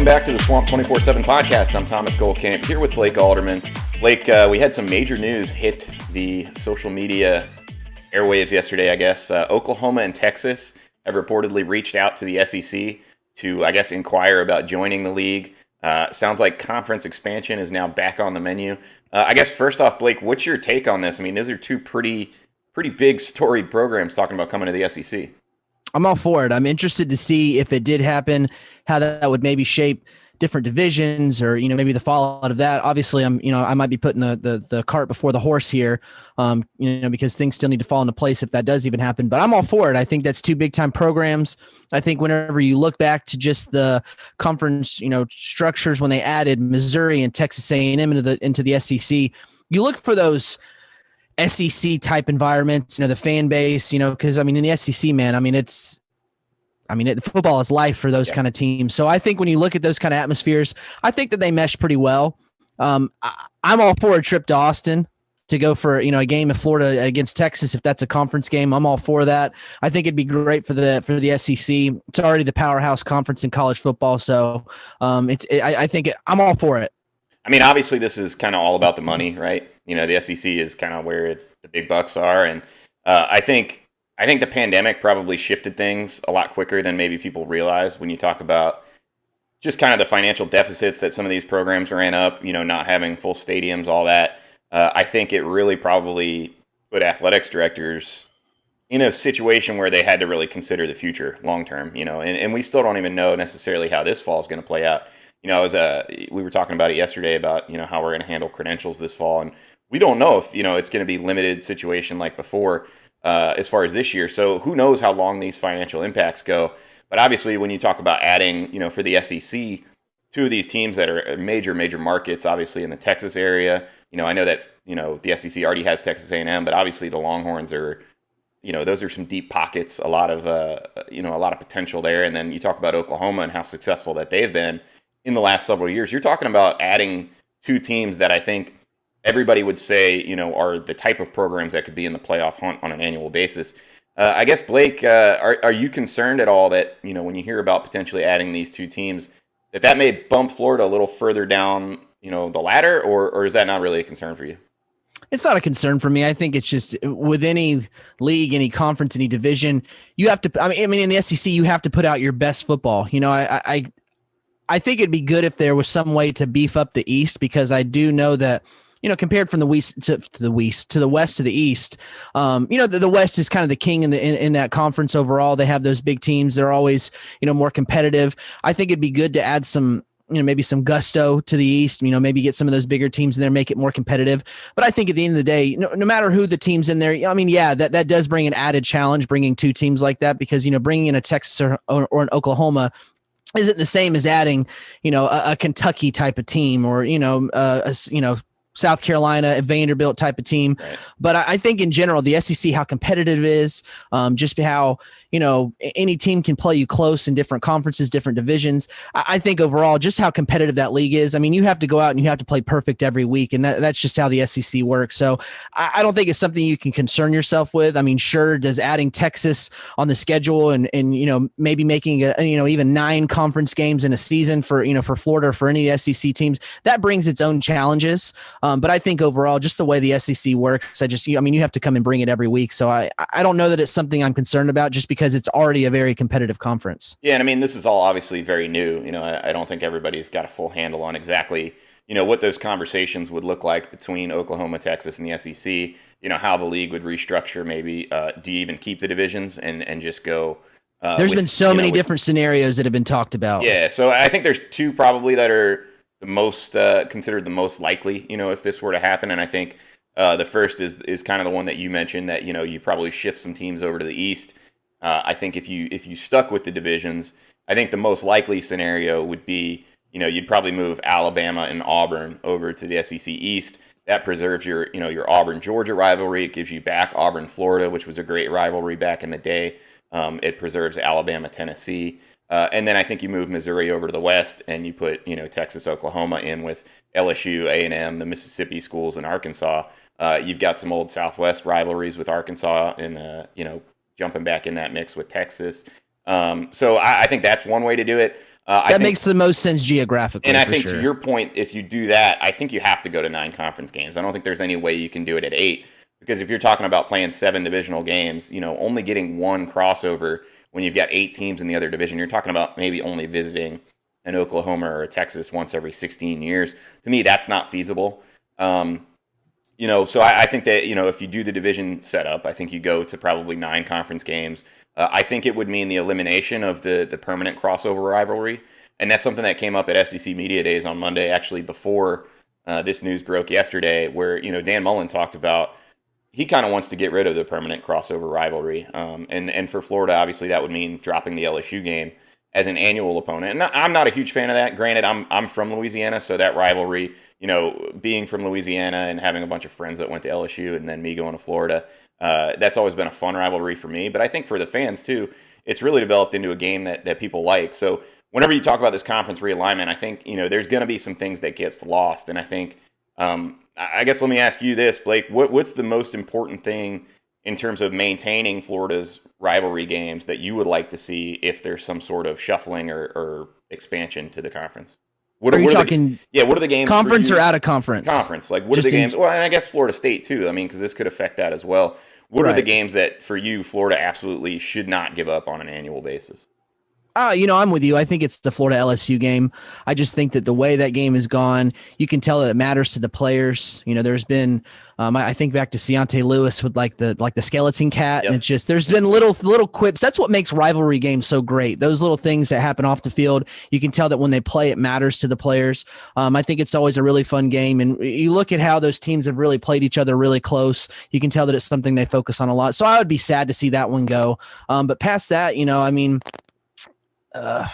back to the Swamp 24/7 podcast. I'm Thomas Goldkamp here with Blake Alderman. Blake, we had some major news hit the social media airwaves yesterday, I guess. Oklahoma and Texas have reportedly reached out to the SEC to, I guess, inquire about joining the league. Sounds like conference expansion is now back on the menu. I guess first off, Blake, what's your take on this? I mean, those are two pretty big storied programs talking about coming to the SEC. I'm all for it. I'm interested to see if it did happen, how that would maybe shape different divisions or, maybe the fallout of that. Obviously, I might be putting the cart before the horse here, because things still need to fall into place if that does even happen. But I'm all for it. I think that's two big time programs. I think whenever you look back to just the conference, structures when they added Missouri and Texas A&M into the SEC, you look for those SEC type environments, the fan base, because in the SEC, man, football is life for those kind of teams. So I think when you look at those kind of atmospheres, I think that they mesh pretty well. I'm all for a trip to Austin to go for, a game of Florida against Texas. If that's a conference game, I'm all for that. I think it'd be great for the SEC. It's already the powerhouse conference in college football. So I'm all for it. Obviously this is kind of all about the money, right? The SEC is kind of where the big bucks are. And I think the pandemic probably shifted things a lot quicker than maybe people realize when you talk about just kind of the financial deficits that some of these programs ran up, not having full stadiums, all that. I think it really probably put athletics directors in a situation where they had to really consider the future long term, and we still don't even know necessarily how this fall is going to play out. We were talking about it yesterday about, how we're going to handle credentials this fall. And we don't know if, it's going to be limited situation like before as far as this year. So who knows how long these financial impacts go. But obviously, when you talk about adding, for the SEC, two of these teams that are major markets, obviously in the Texas area, I know that, the SEC already has Texas A&M, but obviously the Longhorns are, those are some deep pockets, a lot of potential there. And then you talk about Oklahoma and how successful that they've been in the last several years. You're talking about adding two teams that I think everybody would say, are the type of programs that could be in the playoff hunt on an annual basis. I guess, Blake, are you concerned at all that, when you hear about potentially adding these two teams, that may bump Florida a little further down, the ladder, or is that not really a concern for you? It's not a concern for me. I think it's just with any league, any conference, any division, you have to, in the SEC, you have to put out your best football. I think it'd be good if there was some way to beef up the East, because I do know that, compared from the West to the West to the East, the West is kind of the king in that conference overall. They have those big teams. They're always, more competitive. I think it'd be good to add some, maybe some gusto to the East, maybe get some of those bigger teams in there, make it more competitive. But I think at the end of the day, no matter who the team's in there, that does bring an added challenge, bringing two teams like that, because, bringing in a Texas or an Oklahoma isn't the same as adding, a Kentucky type of team or, South Carolina, a Vanderbilt type of team. Right. But I think in general, the SEC, how competitive it is, just how, any team can play you close in different conferences, different divisions. I think overall, just how competitive that league is. You have to go out and you have to play perfect every week. And that's just how the SEC works. So I don't think it's something you can concern yourself with. Sure, does adding Texas on the schedule and maybe making even 9 conference games in a season for Florida or for any SEC teams, that brings its own challenges. But I think overall, just the way the SEC works, you have to come and bring it every week. So I don't know that it's something I'm concerned about, just because it's already a very competitive conference. Yeah, and this is all obviously very new. I don't think everybody's got a full handle on exactly, what those conversations would look like between Oklahoma, Texas, and the SEC. How the league would restructure. Maybe do you even keep the divisions and just go? There's been so many different scenarios that have been talked about. Yeah, so I think there's two probably that are the most considered the most likely. If this were to happen, and I think the first is kind of the one that you mentioned, that you probably shift some teams over to the East. I think if you stuck with the divisions, I think the most likely scenario would be, you'd probably move Alabama and Auburn over to the SEC East. That preserves your Auburn-Georgia rivalry. It gives you back Auburn-Florida, which was a great rivalry back in the day. It preserves Alabama-Tennessee. And then I think you move Missouri over to the West, and you put, Texas, Oklahoma in with LSU, A&M, the Mississippi schools, and Arkansas. You've got some old Southwest rivalries with Arkansas and, jumping back in that mix with Texas. So I think that's one way to do it. I That think, makes the most sense geographically, and I for think to sure. your point, if you do that, I think you have to go to 9 conference games. I don't think there's any way you can do it at 8, because if you're talking about playing 7 divisional games, only getting one crossover when you've got 8 teams in the other division, you're talking about maybe only visiting an Oklahoma or a Texas once every 16 years. To me, that's not feasible. Um, so I think that, if you do the division setup, I think you go to probably 9 conference games. I think it would mean the elimination of the permanent crossover rivalry. And that's something that came up at SEC Media Days on Monday, actually before this news broke yesterday, where, Dan Mullen talked about he kind of wants to get rid of the permanent crossover rivalry. And for Florida, obviously, that would mean dropping the LSU game as an annual opponent. And I'm not a huge fan of that. Granted, I'm from Louisiana, so that rivalry, being from Louisiana and having a bunch of friends that went to LSU and then me going to Florida, that's always been a fun rivalry for me. But I think for the fans too, it's really developed into a game that people like. So whenever you talk about this conference realignment, I think there's going to be some things that gets lost, and I think I guess let me ask you this, Blake. What's the most important thing in terms of maintaining Florida's rivalry games that you would like to see if there's some sort of shuffling or expansion to the conference? Are you What talking what are the games for conference you? or out of conference? Conference? Like, what are Just the in games? Well, and I guess Florida State too. I mean, because this could affect that as well. What are the right. games that for you Florida absolutely should not give up on an annual basis? I'm with you. I think it's the Florida LSU game. I just think that the way that game has gone, you can tell that it matters to the players. There's been, I think back to Keontae Lewis with like the skeleton cat, and Yep. it's just there's been little quips. That's what makes rivalry games so great. Those little things that happen off the field, you can tell that when they play, it matters to the players. I think it's always a really fun game, and you look at how those teams have really played each other really close. You can tell that it's something they focus on a lot. So I would be sad to see that one go. But past that, I mean. Uh,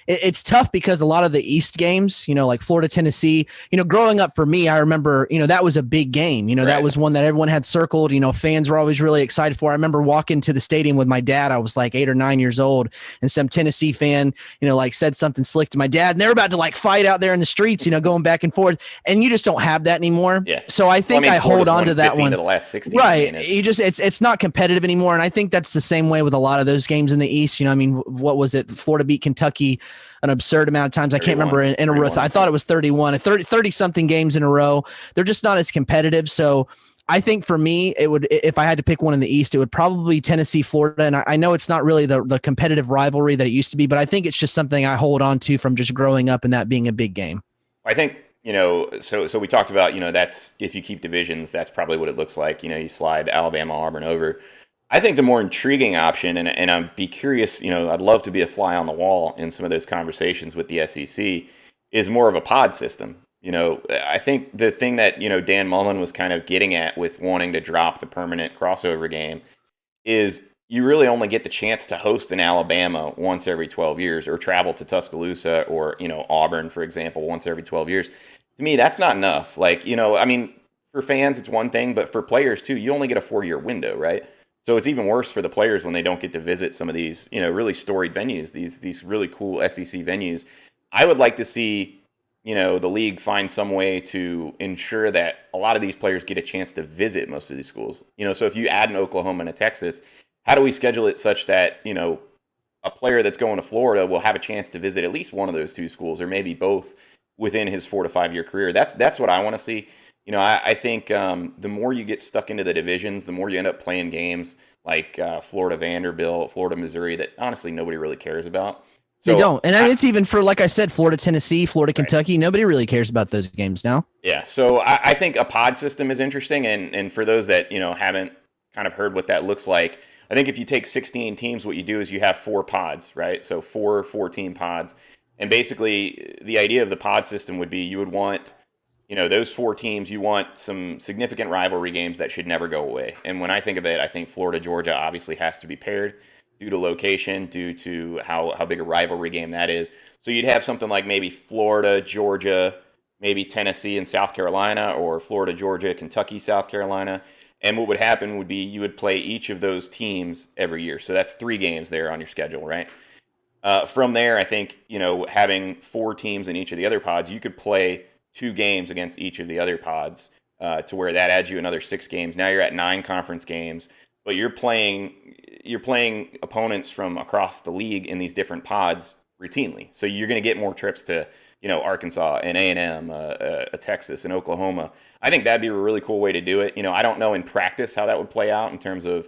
it's tough because a lot of the East games, like Florida, Tennessee, growing up for me, I remember, that was a big game. That Right. was one that everyone had circled. Fans were always really excited for. I remember walking to the stadium with my dad. I was like 8 or 9 years old, and some Tennessee fan, like said something slick to my dad, and they're about to like fight out there in the streets, going back and forth. And you just don't have that anymore. Yeah. So I think I hold on to that one. To the last 60. Right. I mean, It's not competitive anymore. And I think that's the same way with a lot of those games in the East. I mean, what was it? Florida beat Kentucky an absurd amount of times. I can't remember in a row. I thought it was 31, 30 something games in a row. They're just not as competitive. So I think for me, it would, if I had to pick one in the East, it would probably be Tennessee, Florida. And I know it's not really the competitive rivalry that it used to be, but I think it's just something I hold on to from just growing up and that being a big game. I think, so we talked about, that's if you keep divisions, that's probably what it looks like. You slide Alabama, Auburn over. I think the more intriguing option, and I'd be curious, I'd love to be a fly on the wall in some of those conversations with the SEC, is more of a pod system. I think the thing that, Dan Mullen was kind of getting at with wanting to drop the permanent crossover game is you really only get the chance to host in Alabama once every 12 years or travel to Tuscaloosa or, Auburn, for example, once every 12 years. To me, that's not enough. Like, I mean, for fans, it's one thing, but for players too, you only get a 4-year window, right? So it's even worse for the players when they don't get to visit some of these, really storied venues, these really cool SEC venues. I would like to see, the league find some way to ensure that a lot of these players get a chance to visit most of these schools. So if you add an Oklahoma and a Texas, how do we schedule it such that, a player that's going to Florida will have a chance to visit at least one of those two schools or maybe both within his 4 to 5 year career? That's what I want to see. I think the more you get stuck into the divisions, the more you end up playing games like Florida Vanderbilt, Florida Missouri, that honestly nobody really cares about. So, they don't. And it's even for, like I said, Florida, Tennessee, Florida, Kentucky. Right. Nobody really cares about those games now. Yeah. So I think a pod system is interesting. And for those that, haven't kind of heard what that looks like, I think if you take 16 teams, what you do is you have 4 pods, right? So 4 14 pods. And basically the idea of the pod system would be you would want, those 4 teams, you want some significant rivalry games that should never go away. And when I think of it, I think Florida, Georgia obviously has to be paired due to location, due to how big a rivalry game that is. So you'd have something like maybe Florida, Georgia, maybe Tennessee and South Carolina, or Florida, Georgia, Kentucky, South Carolina. And what would happen would be you would play each of those teams every year. So that's 3 games there on your schedule, right? From there, I think, having 4 teams in each of the other pods, you could play 2 games against each of the other pods to where that adds you another 6 games. Now you're at 9 conference games, but you're playing opponents from across the league in these different pods routinely. So you're going to get more trips to, Arkansas and A&M, Texas and Oklahoma. I think that'd be a really cool way to do it. I don't know in practice how that would play out in terms of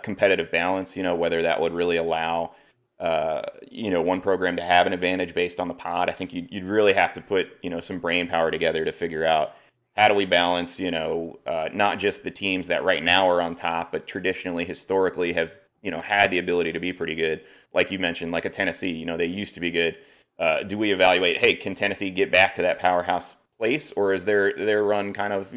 competitive balance, whether that would really allow, one program to have an advantage based on the pod. I think you'd really have to put, some brain power together to figure out how do we balance, not just the teams that right now are on top, but traditionally, historically have, had the ability to be pretty good. Like you mentioned, like a Tennessee, they used to be good. Do we evaluate, hey, can Tennessee get back to that powerhouse place, or is their run kind of,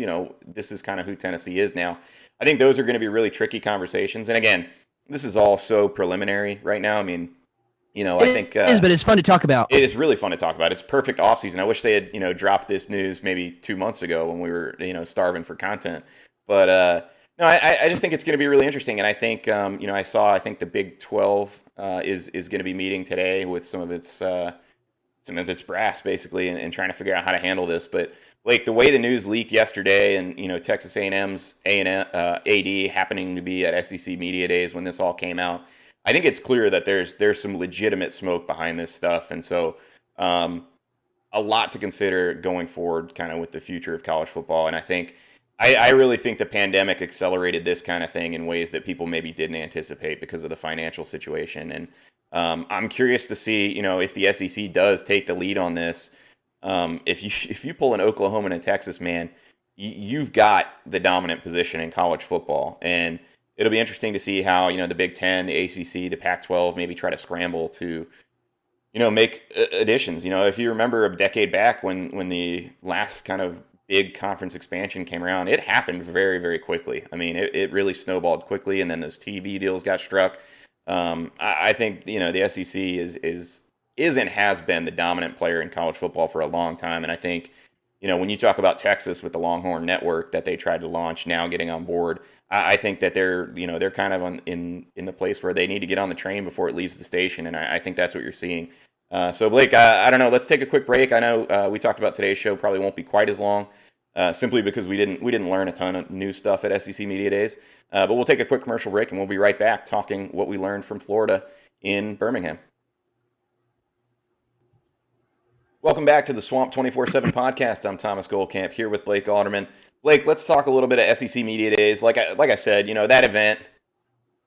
this is kind of who Tennessee is now? I think those are going to be really tricky conversations. And again, this is all so preliminary right now. I mean, I think it is, but it's fun to talk about. it is really fun to talk about. It's perfect offseason. I wish they had, dropped this news maybe 2 months ago when we were, starving for content. But no, I just think it's going to be really interesting. And I think, I think the Big 12 is going to be meeting today with some of its brass basically, and trying to figure out how to handle this. But like the way the news leaked yesterday, and Texas A&M's AD happening to be at SEC Media Days when this all came out, I think it's clear that there's some legitimate smoke behind this stuff, and so a lot to consider going forward, kind of with the future of college football. And I think I really think the pandemic accelerated this kind of thing in ways that people maybe didn't anticipate because of the financial situation. And I'm curious to see, if the SEC does take the lead on this. If you pull an Oklahoma and a Texas, man, you've got the dominant position in college football, and it'll be interesting to see how the Big Ten, the ACC, the Pac-12 maybe try to scramble to make additions. If you remember a decade back when the last kind of big conference expansion came around, it happened very, very quickly. I mean, it really snowballed quickly, and then those TV deals got struck. I think the SEC is and has been the dominant player in college football for a long time, and I think when you talk about Texas with the Longhorn Network that they tried to launch, now getting on board, I think that they're kind of in the place where they need to get on the train before it leaves the station, and I think that's what you're seeing. So Blake, I don't know. Let's take a quick break. I know we talked about today's show probably won't be quite as long, simply because we didn't learn a ton of new stuff at SEC Media Days. But we'll take a quick commercial break, and we'll be right back talking what we learned from Florida in Birmingham. Welcome back to the Swamp 24/7 podcast. I'm Thomas Goldkamp here with Blake Alderman. Blake, let's talk a little bit of SEC Media Days. Like I said, that event,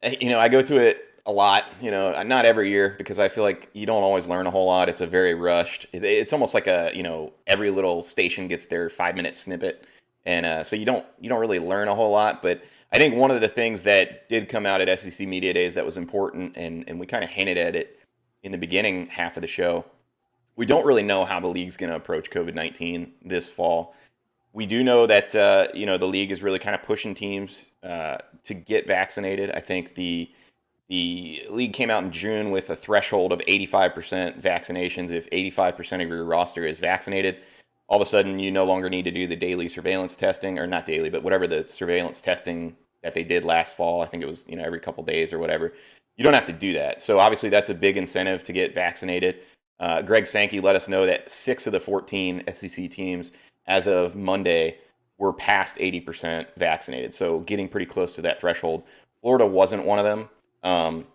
I go to it a lot, not every year because I feel like you don't always learn a whole lot. It's a very rushed. It's almost like every little station gets their 5-minute snippet, and so you don't really learn a whole lot. But I think one of the things that did come out at SEC Media Days that was important, and we kind of hinted at it in the beginning half of the show. We don't really know how the league's going to approach COVID-19 this fall. We do know that the league is really kind of pushing teams to get vaccinated. I think the league came out in June with a threshold of 85% vaccinations. If 85% of your roster is vaccinated, all of a sudden you no longer need to do the daily surveillance testing, or not daily, but whatever the surveillance testing that they did last fall. I think it was every couple days or whatever. You don't have to do that. So obviously that's a big incentive to get vaccinated. Greg Sankey let us know that 6 of the 14 SEC teams, as of Monday, were past 80% vaccinated, so getting pretty close to that threshold. Florida wasn't one of them, and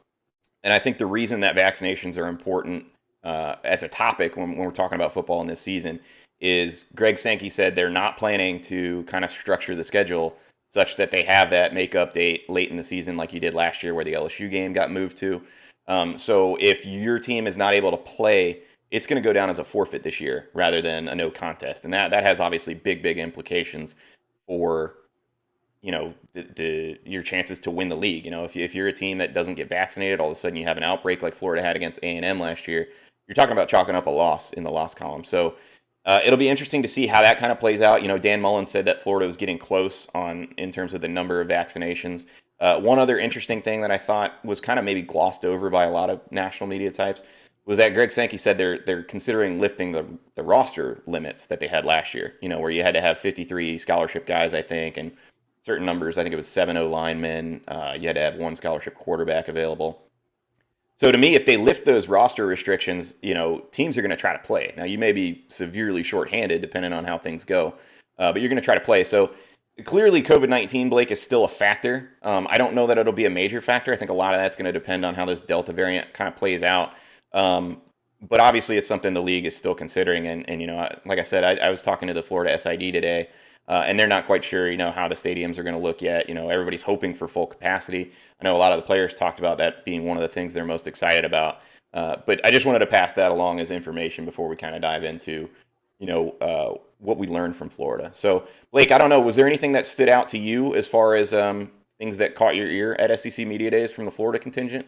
I think the reason that vaccinations are important as a topic when we're talking about football in this season is Greg Sankey said they're not planning to kind of structure the schedule such that they have that makeup date late in the season like you did last year where the LSU game got moved to. So if your team is not able to play, it's going to go down as a forfeit this year rather than a no contest. And that has obviously big implications for, your chances to win the league. If you're a team that doesn't get vaccinated, all of a sudden you have an outbreak like Florida had against A&M last year, you're talking about chalking up a loss in the loss column. So it'll be interesting to see how that kind of plays out. Dan Mullen said that Florida was getting close in terms of the number of vaccinations. One other interesting thing that I thought was kind of maybe glossed over by a lot of national media types was that Greg Sankey said they're considering lifting the roster limits that they had last year, where you had to have 53 scholarship guys, I think, and certain numbers. I think it was 7 O-linemen. You had to have 1 scholarship quarterback available. So to me, if they lift those roster restrictions, teams are going to try to play. Now, you may be severely shorthanded depending on how things go, but you're going to try to play. So clearly, COVID-19, Blake, is still a factor. I don't know that it'll be a major factor. I think a lot of that's going to depend on how this Delta variant kind of plays out. but obviously it's something the league is still considering. And like I said, I was talking to the Florida SID today, and they're not quite sure, how the stadiums are going to look yet. Everybody's hoping for full capacity. I know a lot of the players talked about that being one of the things they're most excited about. But I just wanted to pass that along as information before we kind of dive into, what we learned from Florida. So, Blake, I don't know, was there anything that stood out to you as far as things that caught your ear at SEC Media Days from the Florida contingent?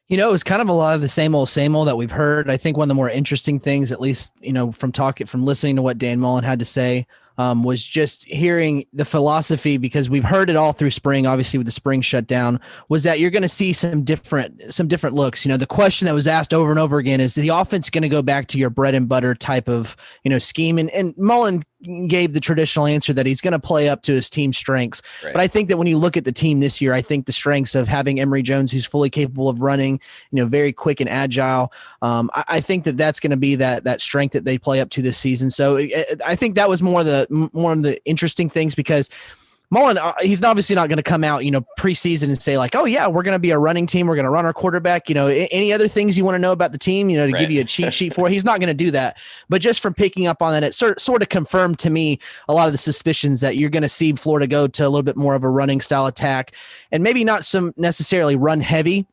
It was kind of a lot of the same old that we've heard. I think one of the more interesting things, at least, from listening to what Dan Mullen had to say, was just hearing the philosophy, because we've heard it all through spring, obviously with the spring shutdown, was that you're going to see some different looks. The question that was asked over and over again is the offense going to go back to your bread and butter type of, scheme? And Mullen gave the traditional answer that he's going to play up to his team's strengths. Right. But I think that when you look at the team this year, I think the strengths of having Emory Jones, who's fully capable of running, very quick and agile. I think that that's going to be that strength that they play up to this season. So I think that was more of the interesting things, because Mullen, he's obviously not going to come out, preseason and say like, oh yeah, we're going to be a running team. We're going to run our quarterback. Any other things you want to know about the team, to right. give you a cheat sheet for, he's not going to do that. But just from picking up on that, it sort of confirmed to me a lot of the suspicions that you're going to see Florida go to a little bit more of a running style attack, and maybe not some necessarily run heavy.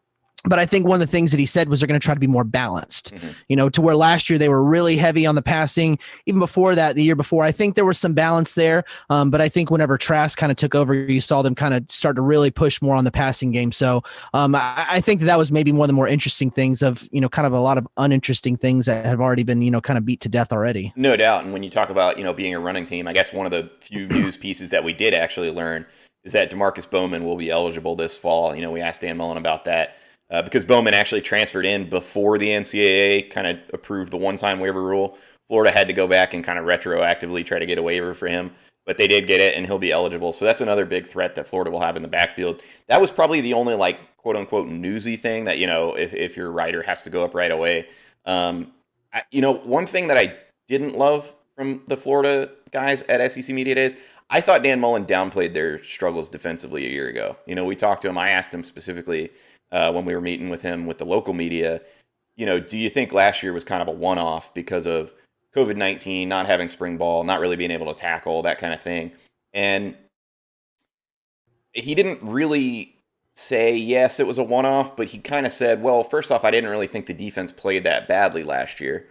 But I think one of the things that he said was they're going to try to be more balanced, to where last year they were really heavy on the passing. Even before that, the year before, I think there was some balance there. But I think whenever Trask kind of took over, you saw them kind of start to really push more on the passing game. So I think that was maybe one of the more interesting things of, kind of a lot of uninteresting things that have already been, kind of beat to death already. No doubt. And when you talk about, being a running team, I guess one of the few news pieces that we did actually learn is that DeMarcus Bowman will be eligible this fall. We asked Dan Mullen about that. Because Bowman actually transferred in before the NCAA kind of approved the one-time waiver rule. Florida had to go back and kind of retroactively try to get a waiver for him, but they did get it, and he'll be eligible. So that's another big threat that Florida will have in the backfield. That was probably the only, quote-unquote newsy thing that, if your rider has to go up right away. One thing that I didn't love from the Florida guys at SEC Media Days, I thought Dan Mullen downplayed their struggles defensively a year ago. We talked to him. I asked him specifically when we were meeting with him with the local media, do you think last year was kind of a one-off because of COVID-19, not having spring ball, not really being able to tackle, that kind of thing? And he didn't really say, yes, it was a one-off, but he kind of said, well, first off, I didn't really think the defense played that badly last year.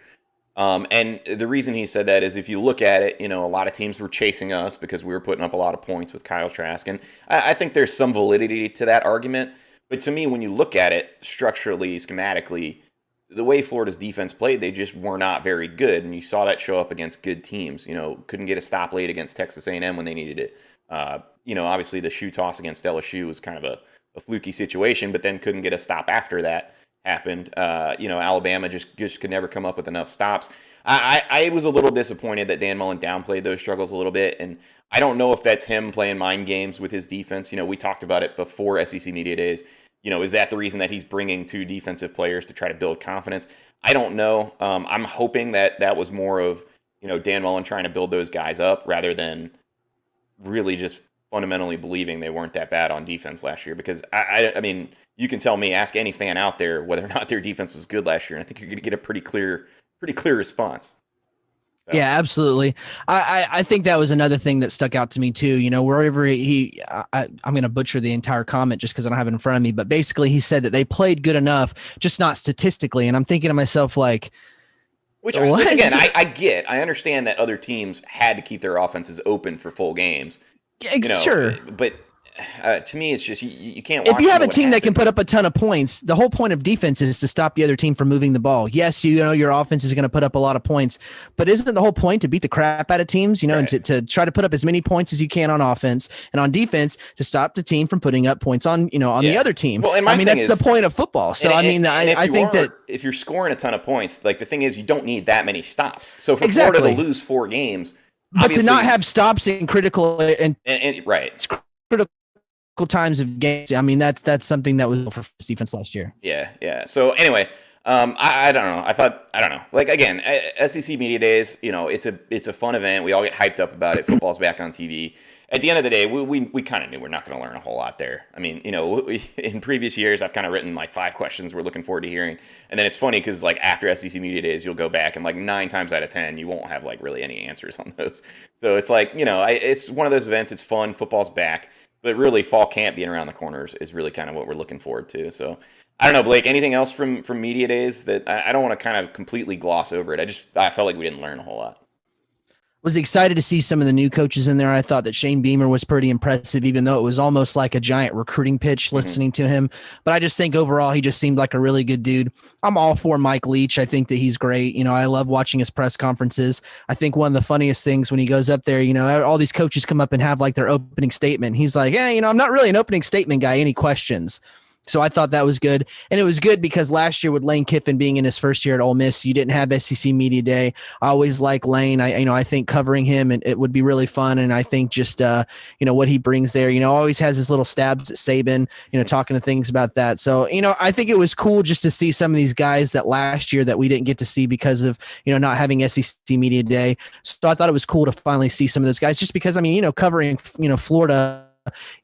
And the reason he said that is if you look at it, a lot of teams were chasing us because we were putting up a lot of points with Kyle Trask. And I think there's some validity to that argument. But to me, when you look at it structurally, schematically, the way Florida's defense played, they just were not very good. And you saw that show up against good teams. Couldn't get a stop late against Texas A&M when they needed it. Obviously the shoe toss against LSU was kind of a fluky situation, but then couldn't get a stop after that happened. Alabama just could never come up with enough stops. I was a little disappointed that Dan Mullen downplayed those struggles a little bit, and I don't know if that's him playing mind games with his defense. We talked about it before SEC Media Days. Is that the reason that he's bringing two defensive players to try to build confidence? I don't know. I'm hoping that was more of, Dan Mullen trying to build those guys up rather than really just fundamentally believing they weren't that bad on defense last year. Because, I mean, you can tell me, ask any fan out there whether or not their defense was good last year, and I think you're going to get a pretty clear response. So. Yeah, absolutely. I think that was another thing that stuck out to me too. Wherever I'm going to butcher the entire comment just because I don't have it in front of me, but basically he said that they played good enough, just not statistically. And I'm thinking to myself, like, which again, I understand that other teams had to keep their offenses open for full games. Sure, but to me, it's just you can't watch. If you have a team that can put up a ton of points, the whole point of defense is to stop the other team from moving the ball. Yes, your offense is going to put up a lot of points, but isn't the whole point to beat the crap out of teams? Right. And to try to put up as many points as you can on offense, and on defense to stop the team from putting up points on the other team. Well, that's the point of football. So I think that if you're scoring a ton of points, like the thing is, you don't need that many stops. So for Florida to lose 4 games, but to not have stops in critical and right. Critical times of games. I mean, that's something that was for defense last year. Yeah. So anyway, I don't know. I don't know. Like again, SEC Media Days, it's a fun event. We all get hyped up about it. Football's back on TV. At the end of the day, we kind of knew we're not going to learn a whole lot there. I mean, in previous years, I've kind of written like 5 questions we're looking forward to hearing, and then it's funny because like after SEC Media Days, you'll go back and like 9 times out of 10, you won't have like really any answers on those. So it's like it's one of those events. It's fun. Football's back, but really fall camp being around the corners is really kind of what we're looking forward to. So. I don't know, Blake. Anything else from media days that I don't want to kind of completely gloss over it? I felt like we didn't learn a whole lot. Was excited to see some of the new coaches in there. I thought that Shane Beamer was pretty impressive, even though it was almost like a giant recruiting pitch listening to him. But I just think overall, he just seemed like a really good dude. I'm all for Mike Leach. I think that he's great. I love watching his press conferences. I think one of the funniest things when he goes up there, all these coaches come up and have like their opening statement. He's like, hey, I'm not really an opening statement guy. Any questions? So I thought that was good. And it was good because last year with Lane Kiffin being in his first year at Ole Miss, you didn't have SEC Media Day. I always like Lane. I think covering him, and it would be really fun. And I think just, what he brings there, always has his little stabs at Saban, talking to things about that. So, I think it was cool just to see some of these guys that last year that we didn't get to see because of, not having SEC Media Day. So I thought it was cool to finally see some of those guys just because, covering, Florida,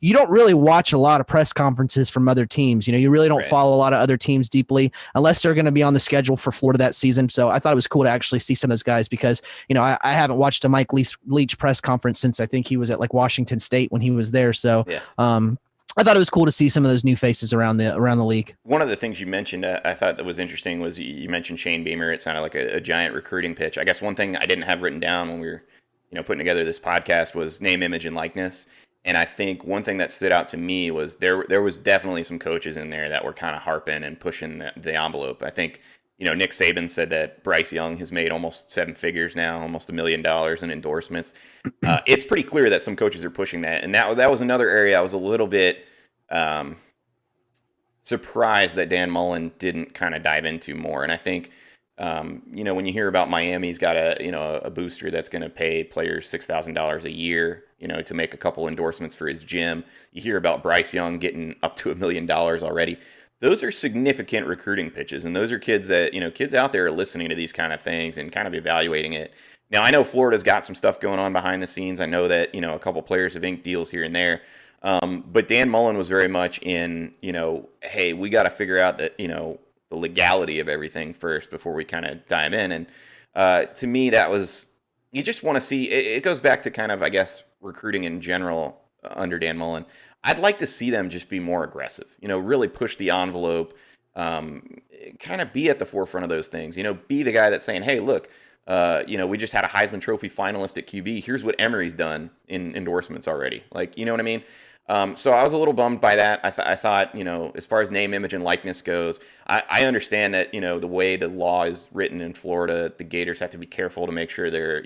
you don't really watch a lot of press conferences from other teams. You really don't follow a lot of other teams deeply unless they're going to be on the schedule for Florida that season. So I thought it was cool to actually see some of those guys because, I haven't watched a Mike Leach press conference since I think he was at like Washington State when he was there. So, I thought it was cool to see some of those new faces around the league. One of the things you mentioned I thought that was interesting was you mentioned Shane Beamer. It sounded like a giant recruiting pitch. I guess one thing I didn't have written down when we were, putting together this podcast was name, image, and likeness. And I think one thing that stood out to me was there was definitely some coaches in there that were kind of harping and pushing the envelope. I think, Nick Saban said that Bryce Young has made almost 7 figures now, almost $1 million in endorsements. It's pretty clear that some coaches are pushing that. And that was another area I was a little bit surprised that Dan Mullen didn't kind of dive into more. And I think, when you hear about Miami's got a booster that's going to pay players $6,000 a year, to make a couple endorsements for his gym. You hear about Bryce Young getting up to $1 million already. Those are significant recruiting pitches, and those are kids that kids out there are listening to these kind of things and kind of evaluating it. Now, I know Florida's got some stuff going on behind the scenes. I know that a couple players have inked deals here and there, but Dan Mullen was very much in hey, we got to figure out that the legality of everything first before we kind of dive in. And to me, that was, you just want to see, it goes back to kind of, I guess, recruiting in general under Dan Mullen. I'd like to see them just be more aggressive, really push the envelope, kind of be at the forefront of those things, be the guy that's saying, hey, look, we just had a Heisman Trophy finalist at QB. Here's what Emory's done in endorsements already. Like, you know what I mean? So I was a little bummed by that. I thought, as far as name, image, and likeness goes, I understand that, the way the law is written in Florida, the Gators have to be careful to make sure they're,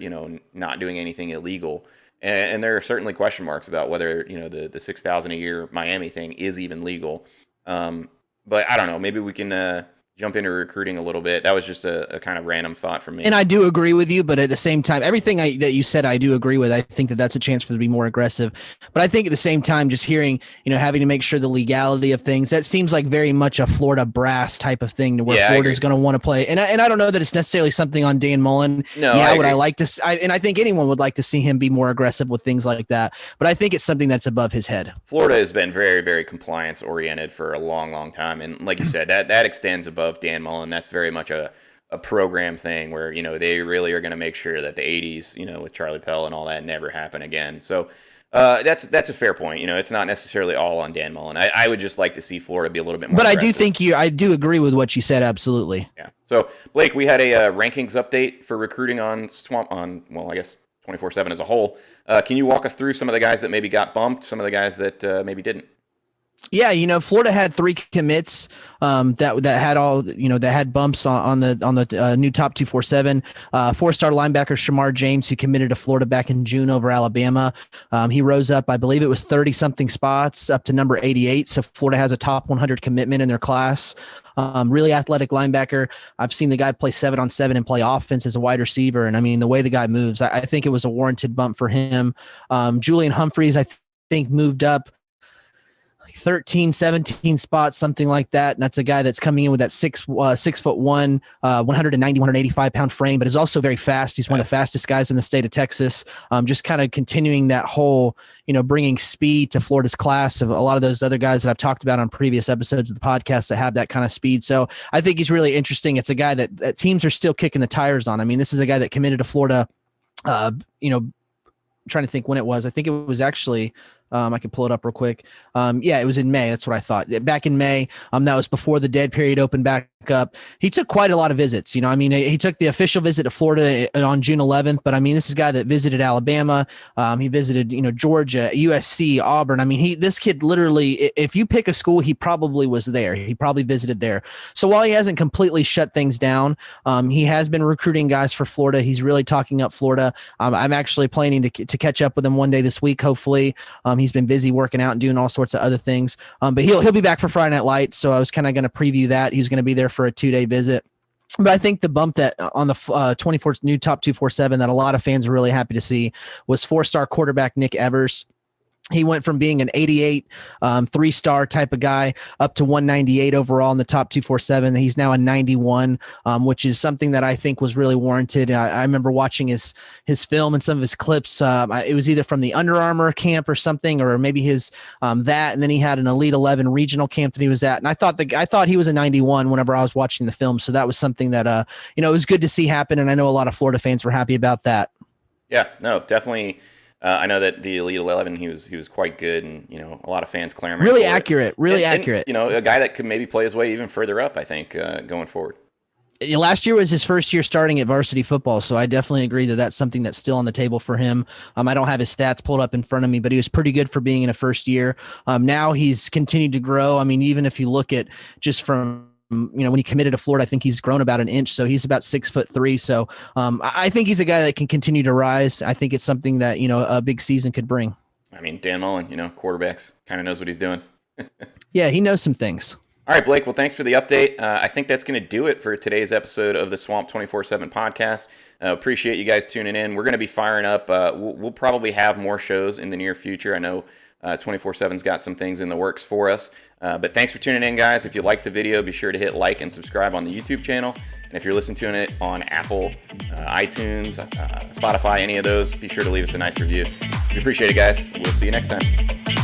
not doing anything illegal. And there are certainly question marks about whether, the $6,000 a year Miami thing is even legal. But I don't know, maybe we can jump into recruiting a little bit. That was just a kind of random thought from me. And I do agree with you, but at the same time, everything that you said, I do agree with. I think that that's a chance for them to be more aggressive. But I think at the same time, just hearing, having to make sure the legality of things, that seems like very much a Florida brass type of thing to where Florida's going to want to play. And I don't know that it's necessarily something on Dan Mullen. No, would I like to, and I think anyone would like to see him be more aggressive with things like that. But I think it's something that's above his head. Florida has been very, very compliance oriented for a long, long time. And like you said, that extends above Dan Mullen. That's very much a program thing where, they really are going to make sure that the 80s, with Charlie Pell and all that never happen again. So that's a fair point. It's not necessarily all on Dan Mullen. I would just like to see Florida be a little bit more But aggressive. I do agree with what you said. Absolutely. Yeah. So Blake, we had a rankings update for recruiting on Swamp I guess 24/7 as a whole. Can you walk us through some of the guys that maybe got bumped, some of the guys that maybe didn't? Yeah, Florida had 3 commits that had all that had bumps on the new top 247. 4-star linebacker Shamar James, who committed to Florida back in June over Alabama. He rose up, I believe it was 30 something spots up to number 88. So Florida has a top 100 commitment in their class. Really athletic linebacker. I've seen the guy play 7-on-7 and play offense as a wide receiver. And I mean, the way the guy moves, I think it was a warranted bump for him. Julian Humphreys, I think moved up. 13, 17 spots, something like that. And that's a guy that's coming in with that 6'1", 190, 185 pound frame, but is also very fast. He's one of the fastest guys in the state of Texas. Just kind of continuing that whole, bringing speed to Florida's class of a lot of those other guys that I've talked about on previous episodes of the podcast that have that kind of speed. So I think he's really interesting. It's a guy that teams are still kicking the tires on. I mean, this is a guy that committed to Florida, trying to think when it was. I think it was actually, I can pull it up real quick. It was in May. That's what I thought. Back in May, that was before the dead period opened back up. He took quite a lot of visits. He took the official visit to Florida on June 11th, but this is a guy that visited Alabama. He visited, Georgia, USC, Auburn. This kid literally, if you pick a school, he probably was there. He probably visited there. So while he hasn't completely shut things down, he has been recruiting guys for Florida. He's really talking up Florida. I'm actually planning to catch up with him one day this week, hopefully. He's been busy working out and doing all sorts of other things. But he'll be back for Friday Night Lights. So I was kind of going to preview that. He's going to be there for a 2-day visit. But I think the bump that on the 24 new top 247 that a lot of fans are really happy to see was 4-star quarterback Nick Evers. He went from being an 88 3-star type of guy up to 198 overall in the top 247. He's now a 91, which is something that I think was really warranted. I remember watching his film and some of his clips. It was either from the Under Armour camp or something, or maybe his that, and then he had an Elite 11 regional camp that he was at. And I thought he was a 91 whenever I was watching the film. So that was something that it was good to see happen, and I know a lot of Florida fans were happy about that. Yeah, no, definitely. I know that the Elite 11, he was quite good, and a lot of fans clamoring. Really accurate, accurate. A guy that could maybe play his way even further up. I think going forward. Last year was his first year starting at varsity football, so I definitely agree that that's something that's still on the table for him. I don't have his stats pulled up in front of me, but he was pretty good for being in a first year. Now he's continued to grow. Even if you look at just from when he committed to Florida, I think he's grown about an inch. So he's about 6'3". So I think he's a guy that can continue to rise. I think it's something that, a big season could bring. Dan Mullen, quarterbacks, kind of knows what he's doing. Yeah, he knows some things. All right, Blake. Well, thanks for the update. I think that's going to do it for today's episode of the Swamp 24/7 podcast. Appreciate you guys tuning in. We're going to be firing up. We'll probably have more shows in the near future. I know 24/7's got some things in the works for us. But thanks for tuning in, guys. If you liked the video, be sure to hit like and subscribe on the YouTube channel. And if you're listening to it on Apple, iTunes, Spotify, any of those, be sure to leave us a nice review. We appreciate it, guys. We'll see you next time.